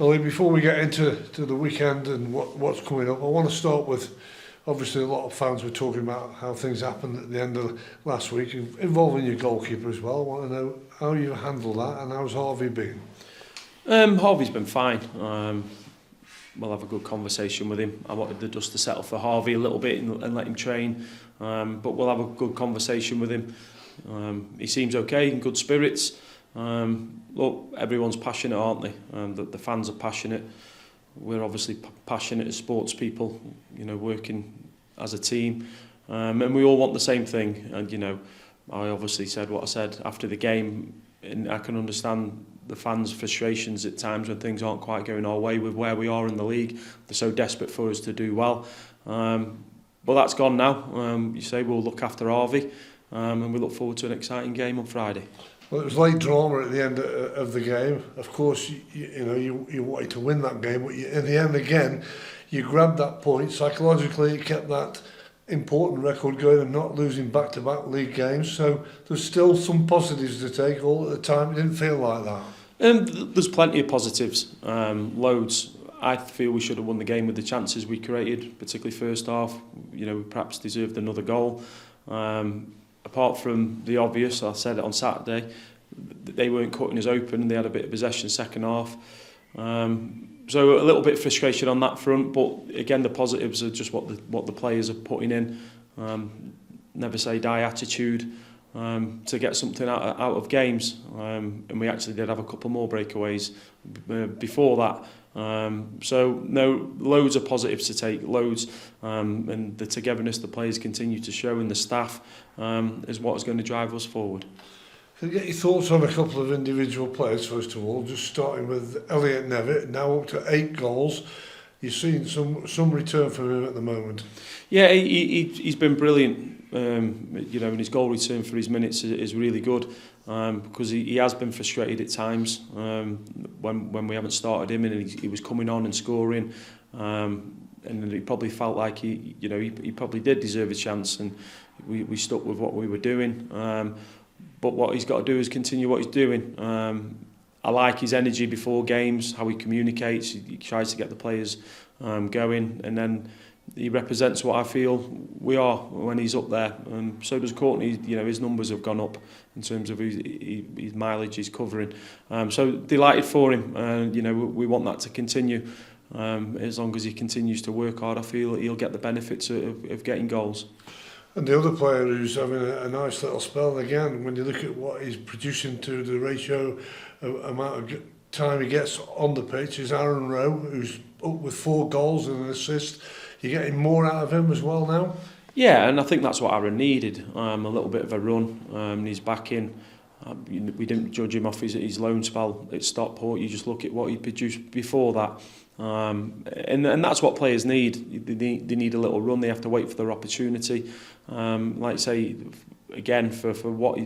Well, before we get into the weekend and what's coming up, I want to start with, obviously a lot of fans were talking about how things happened at the end of last week, involving your goalkeeper as well. I want to know how you handle that and how's Harvey been? Harvey's been fine. We'll have a good conversation with him. I wanted the dust to settle for Harvey a little bit and let him train, but we'll have a good conversation with him. He seems okay, in good spirits. Look, everyone's passionate, aren't they? The fans are passionate. We're obviously passionate as sports people, you know, working as a team, and we all want the same thing. And you know, I obviously said what I said after the game, and I can understand the fans' frustrations at times when things aren't quite going our way with where we are in the league. They're so desperate for us to do well, but that's gone now. You say we'll look after Harvey, and we look forward to an exciting game on Friday. Well, it was late drama at the end of the game. Of course, you wanted to win that game, but in the end, again, you grabbed that point. Psychologically, you kept that important record going and not losing back-to-back league games. So there's still some positives to take. All at the time, it didn't feel like that. There's plenty of positives, loads. I feel we should have won the game with the chances we created, particularly first half. You know, we perhaps deserved another goal. Apart from the obvious, I said it on Saturday, they weren't cutting us open. They had a bit of possession second half. So a little bit of frustration on that front, but again, the positives are just what the players are putting in. Never say die attitude to get something out of games. And we actually did have a couple more breakaways before that. So no, loads of positives to take, loads, and the togetherness the players continue to show and the staff is what is going to drive us forward. Can I get your thoughts on a couple of individual players first of all, just starting with Elliot Nevitt, now up to 8 goals. You've seen some return from him at the moment. Yeah, he's been brilliant. You know, and his goal return for his minutes is really good, because he has been frustrated at times when we haven't started him, and he was coming on and scoring, and he probably felt like he probably did deserve a chance, and we stuck with what we were doing. But what he's got to do is continue what he's doing. I like his energy before games, how he communicates. He tries to get the players going, and then he represents what I feel we are when he's up there. And so does Courtney. You know, his numbers have gone up in terms of his mileage he's covering. So delighted for him. You know, we want that to continue. As long as he continues to work hard, I feel he'll get the benefits of getting goals. And the other player who's having a nice little spell again, when you look at what he's producing to the ratio of amount of time he gets on the pitch, is Aaron Rowe, who's up with 4 goals and an assist. You're getting more out of him as well now? Yeah, and I think that's what Aaron needed, a little bit of a run. He's back in. We didn't judge him off his loan spell at Stockport. You just look at what he produced before that. And that's what players need. They need a little run. They have to wait for their opportunity. Like I say, again, for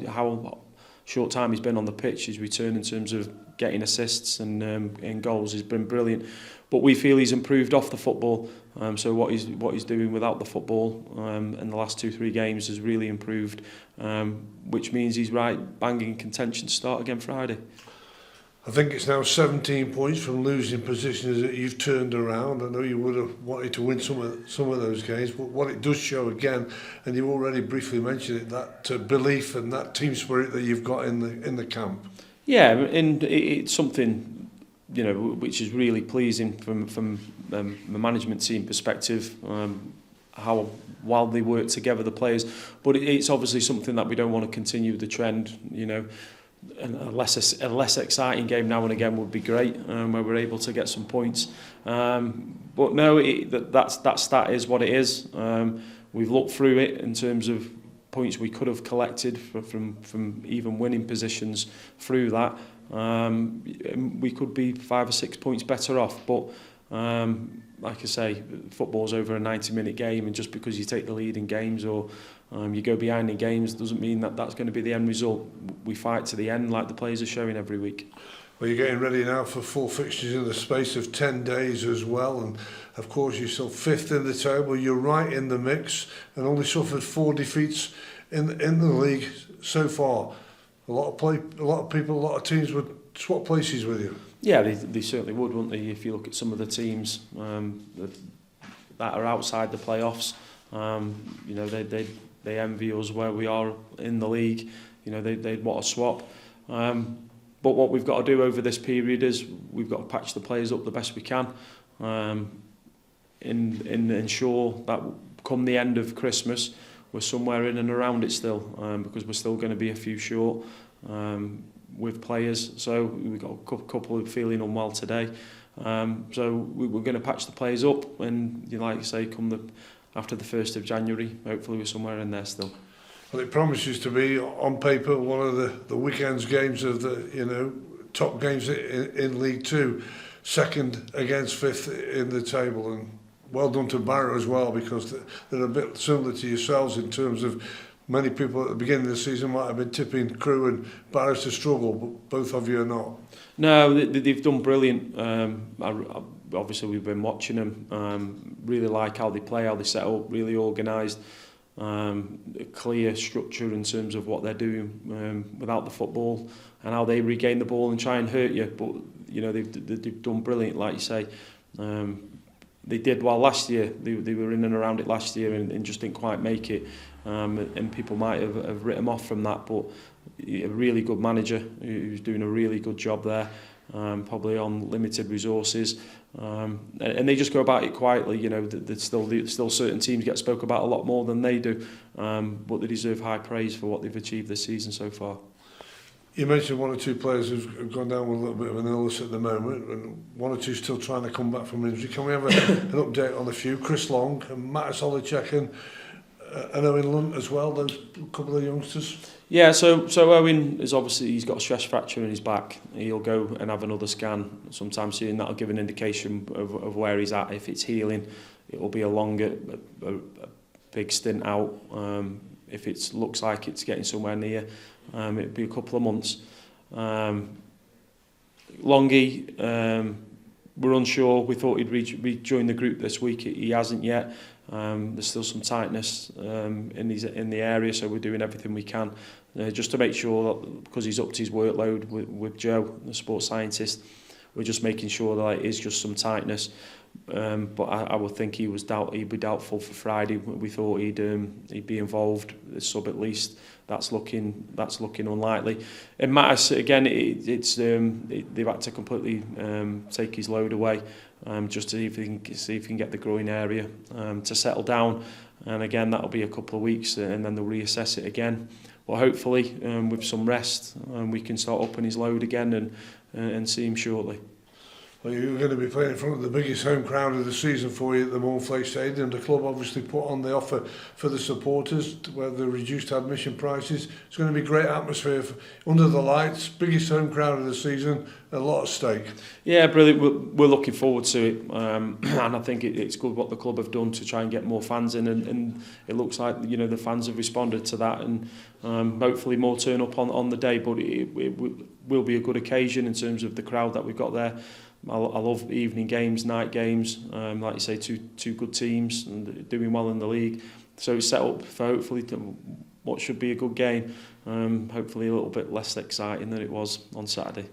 how short time he's been on the pitch, his return in terms of getting assists and goals has been brilliant. But we feel he's improved off the football. So what he's doing without the football in the last 2-3 games has really improved, which means he's right banging in contention to start again Friday. I think it's now 17 points from losing positions that you've turned around. I know you would have wanted to win some of those games, but what it does show again, and you already briefly mentioned it, that belief and that team spirit that you've got in the camp. Yeah, and it's something, you know, which is really pleasing from the management team perspective. How well they work together, the players, but it's obviously something that we don't want to continue the trend. You know. And a less exciting game now and again would be great, where we're able to get some points. But no, that stat is what it is. We've looked through it in terms of points we could have collected from even winning positions through that. We could be 5 or 6 points better off, but like I say, football's over a 90-minute game, and just because you take the lead in games or you go behind in games doesn't mean that that's going to be the end result. We fight to the end like the players are showing every week. Well, you're getting ready now for 4 fixtures in the space of 10 days as well, and of course you're still 5th in the table. You're right in the mix and only suffered 4 defeats in the league so far. A lot of people, a lot of teams would swap places with you. Yeah, they certainly would, wouldn't they? If you look at some of the teams that are outside the playoffs, you know, they envy us where we are in the league. You know, they'd want a swap. But what we've got to do over this period is we've got to patch the players up the best we can, and ensure that come the end of Christmas we're somewhere in and around it still, because we're still going to be a few short with players. So we've got a couple of feeling unwell today. So we're going to patch the players up, and like you say, come after the 1st of January, hopefully we're somewhere in there still. Well, it promises to be, on paper, one of the weekend's games of the top games in League Two, second against fifth in the table, and well done to Barrow as well, because they're a bit similar to yourselves in terms of many people at the beginning of the season might have been tipping Crewe and Barrow to struggle, but both of you are not. No, they've done brilliant. Obviously we've been watching them. Really like how they play, how they set up, really organised. A clear structure in terms of what they're doing without the football, and how they regain the ball and try and hurt you. But they've done brilliant, like you say. They did well last year. They were in and around it last year and just didn't quite make it. And people might have written them off from that, but a really good manager who's doing a really good job there, probably on limited resources, and they just go about it quietly. You know, there's still certain teams get spoke about a lot more than they do, but they deserve high praise for what they've achieved this season so far. You mentioned one or two players who've gone down with a little bit of an illness at the moment, and one or two still trying to come back from injury. Can we have an update on a few? Chris Long and Matt Solicek and Owen Lunt as well, those couple of youngsters? Yeah, so Owen is obviously, he's got a stress fracture in his back. He'll go and have another scan sometime soon. That'll give an indication of where he's at. If it's healing, it will be a longer, a big stint out. If it looks like it's getting somewhere near, it'll be a couple of months. Longy, we're unsure. We thought he'd rejoin the group this week. He hasn't yet. There's still some tightness in the area, so we're doing everything we can just to make sure that, because he's upped his workload with Joe, the sports scientist, we're just making sure that it is just some tightness. But I would think he'd be doubtful for Friday. We thought he'd be involved, the sub at least. That's looking unlikely. And Mattis again, they've had to completely take his load away, just to see if he can get the groin area to settle down. And again, that'll be a couple of weeks, and then they'll reassess it again. But hopefully, with some rest, we can start upping his load again and see him shortly. Well, you're going to be playing in front of the biggest home crowd of the season for you at the Mournfleet Stadium. The club obviously put on the offer for the supporters, where the reduced admission prices. It's going to be a great atmosphere under the lights, biggest home crowd of the season, a lot at stake. Yeah, brilliant. We're looking forward to it, and I think it's good what the club have done to try and get more fans in, and it looks like the fans have responded to that, and hopefully more turn up on the day. But it will be a good occasion in terms of the crowd that we've got there. I love evening games, night games. Like you say, two good teams and doing well in the league. So it's set up for hopefully what should be a good game. Hopefully a little bit less exciting than it was on Saturday.